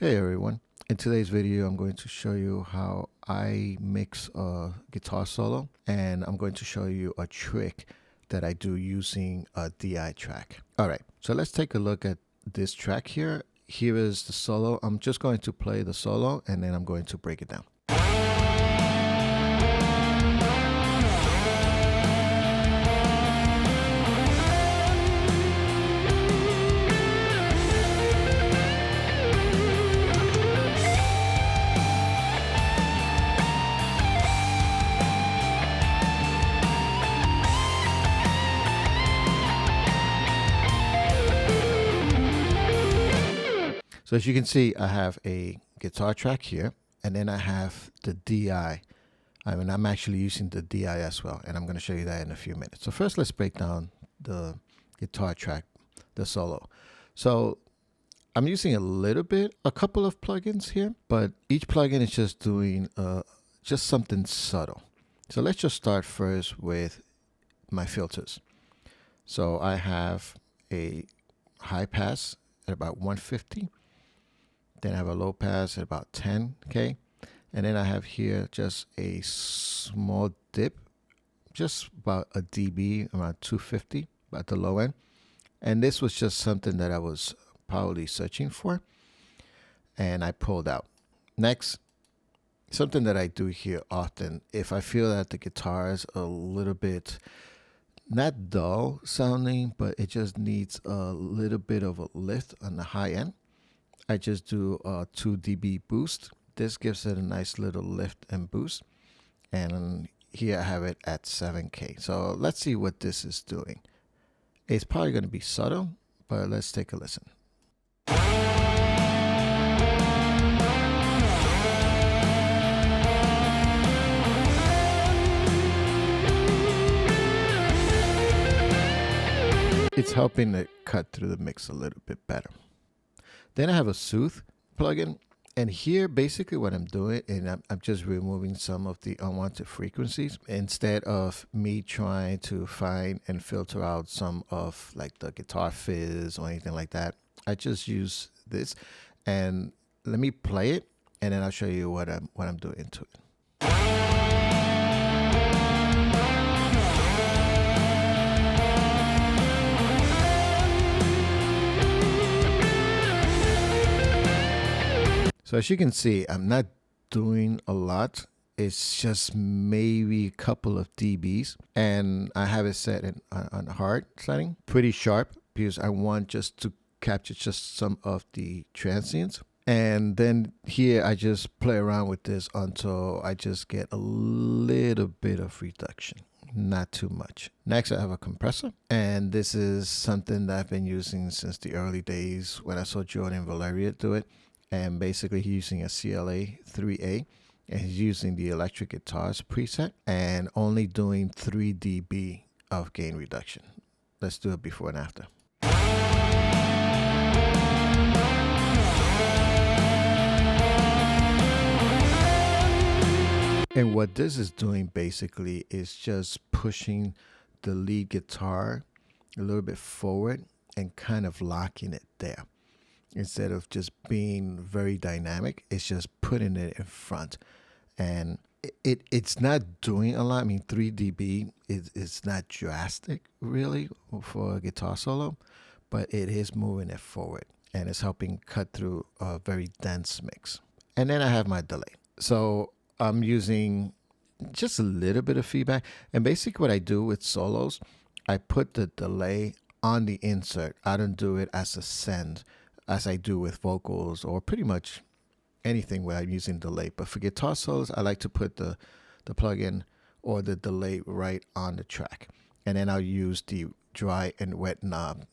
Hey everyone, in today's video I'm going to show you how I mix a guitar solo, and I'm going to show you a trick that I do using a DI track. Alright, so let's take a look at this track here. Here is the solo. I'm just going to play the solo and then I'm going to break it down. So as you can see, I have a guitar track here, and then I have the DI. I'm actually using the DI as well, and I'm going to show you that in a few minutes. So first, let's break down the guitar track, the solo. So I'm using a couple of plugins here, but each plugin is just doing just something subtle. So let's just start first with my filters. So I have a high pass at about 150. Then I have a low pass at about 10K. And then I have here just a small dip, just about a dB, around 250 at the low end. And this was just something that I was probably searching for, and I pulled out. Next, something that I do here often, if I feel that the guitar is a little bit not dull sounding, but it just needs a little bit of a lift on the high end, I just do a 2 dB boost. This gives it a nice little lift and boost. And here I have it at 7K. So let's see what this is doing. It's probably going to be subtle, but let's take a listen. It's helping to cut through the mix a little bit better. Then I have a Soothe plugin, and here basically what I'm doing, and I'm just removing some of the unwanted frequencies instead of me trying to find and filter out some of like the guitar fizz or anything like that. I just use this, and let me play it, and then I'll show you what I'm doing to it. So as you can see, I'm not doing a lot. It's just maybe a couple of dBs, and I have it set on hard setting, pretty sharp, because I want just to capture just some of the transients. And then here I just play around with this until I just get a little bit of reduction, not too much. Next, I have a compressor, and this is something that I've been using since the early days when I saw Jordan Valeria do it. And basically he's using a CLA 3A, and he's using the electric guitars preset and only doing 3 dB of gain reduction. Let's do it before and after. And what this is doing basically is just pushing the lead guitar a little bit forward and kind of locking it there. Instead of just being very dynamic, it's just putting it in front. And it's not doing a lot. I mean, 3 dB is not drastic, really, for a guitar solo, but it is moving it forward, and it's helping cut through a very dense mix. And then I have my delay. So I'm using just a little bit of feedback. And basically what I do with solos, I put the delay on the insert. I don't do it as a send, as I do with vocals or pretty much anything where I'm using delay. But for guitar solos, I like to put the plugin or the delay right on the track. And then I'll use the dry and wet knob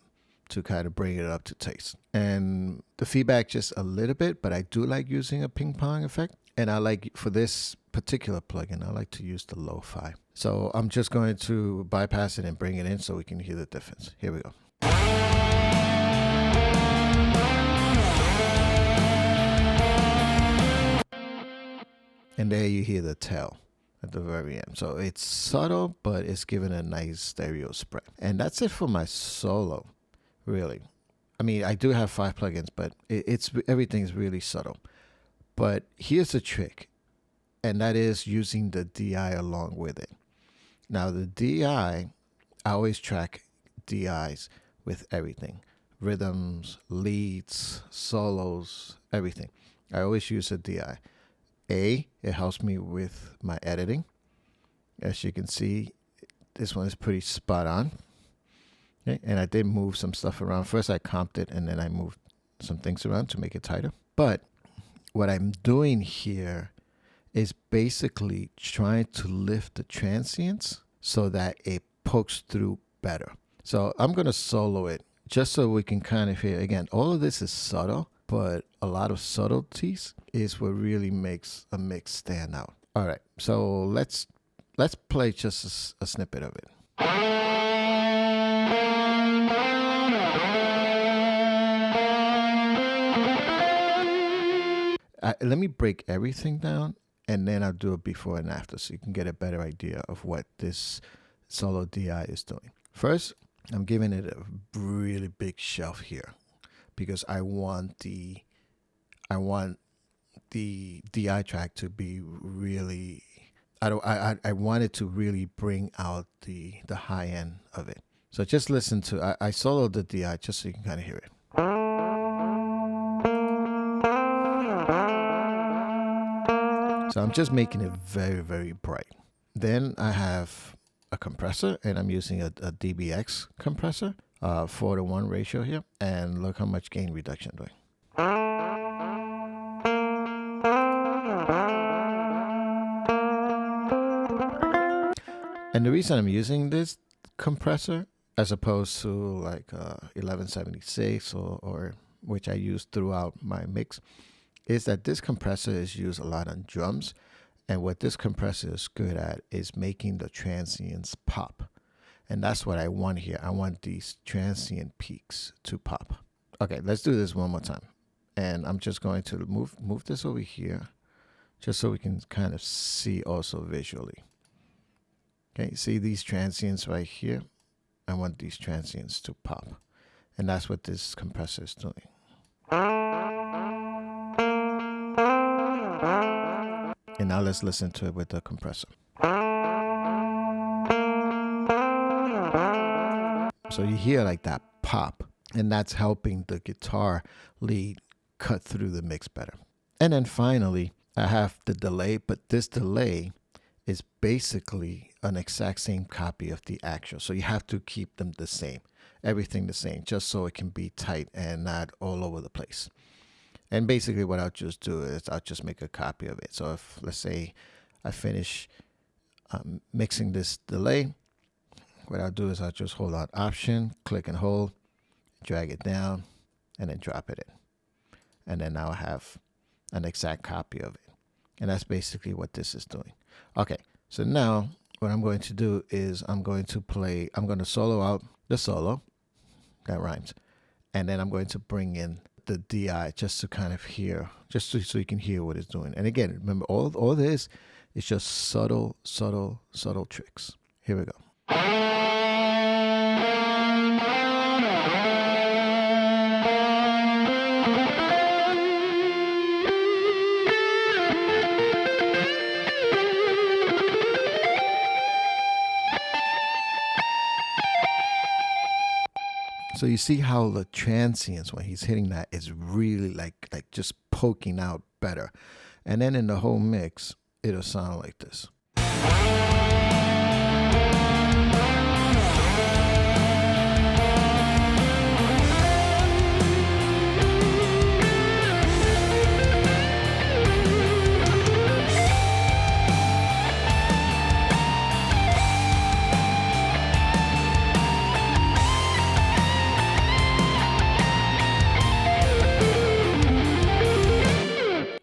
to kind of bring it up to taste. And the feedback just a little bit, but I do like using a ping-pong effect. And I like, for this particular plugin, I like to use the lo-fi. So I'm just going to bypass it and bring it in so we can hear the difference. Here we go. And there you hear the tail at the very end. So it's subtle, but it's giving a nice stereo spread. And that's it for my solo, really. I mean, I do have 5 plugins, but it's everything's really subtle. But here's the trick, and that is using the DI along with it. Now, the DI, I always track DIs with everything. Rhythms, leads, solos, everything. I always use a DI. It helps me with my editing. As you can see, this one is pretty spot on. Okay, and I did move some stuff around. First I comped it, and then I moved some things around to make it tighter. But what I'm doing here is basically trying to lift the transients so that it pokes through better. So I'm going to solo it just so we can kind of hear. Again, all of this is subtle, but a lot of subtleties is what really makes a mix stand out. All right, so let's play just a snippet of it. Let me break everything down, and then I'll do it before and after so you can get a better idea of what this solo DI is doing. First, I'm giving it a really big shelf here because I want the DI track to be really, I want it to really bring out the high end of it. So just listen to, I soloed the DI just so you can kind of hear it. So I'm just making it very, very bright. Then I have a compressor, and I'm using a DBX compressor, 4:1 ratio here. And look how much gain reduction I'm doing. And the reason I'm using this compressor as opposed to like 1176 or which I use throughout my mix is that this compressor is used a lot on drums, and what this compressor is good at is making the transients pop, and that's what I want here. I want these transient peaks to pop. Okay, let's do this one more time, and I'm just going to move this over here just so we can kind of see also visually. Okay, see these transients right here? I want these transients to pop, and that's what this compressor is doing. And now let's listen to it with the compressor. So you hear like that pop, and that's helping the guitar lead cut through the mix better. And then finally, I have the delay, but this delay is basically an exact same copy of the actual. So you have to keep them the same, everything the same, just so it can be tight and not all over the place. And basically what I'll just do is I'll just make a copy of it. So if, let's say, I finish mixing this delay, what I'll do is I'll just hold on Option, click and hold, drag it down, and then drop it in. And then now I have an exact copy of it. And that's basically what this is doing. Okay, so now what I'm going to do is I'm going to solo out the solo, that rhymes, and then I'm going to bring in the DI just to kind of hear, just so you can hear what it's doing. And again, remember, all this is just subtle tricks. Here we go. So you see how the transients, when he's hitting that, is really like just poking out better. And then in the whole mix, it'll sound like this.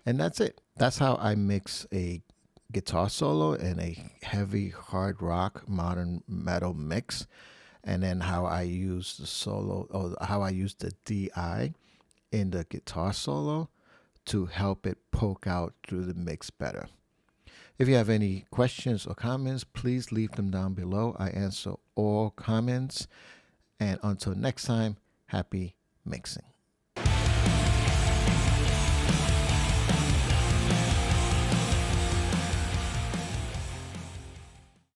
And that's it. That's how I mix a guitar solo and a heavy hard rock modern metal mix, and then how I use the solo, or how I use the DI in the guitar solo to help it poke out through the mix better. If you have any questions or comments, please leave them down below. I answer all comments. And until next time, happy mixing.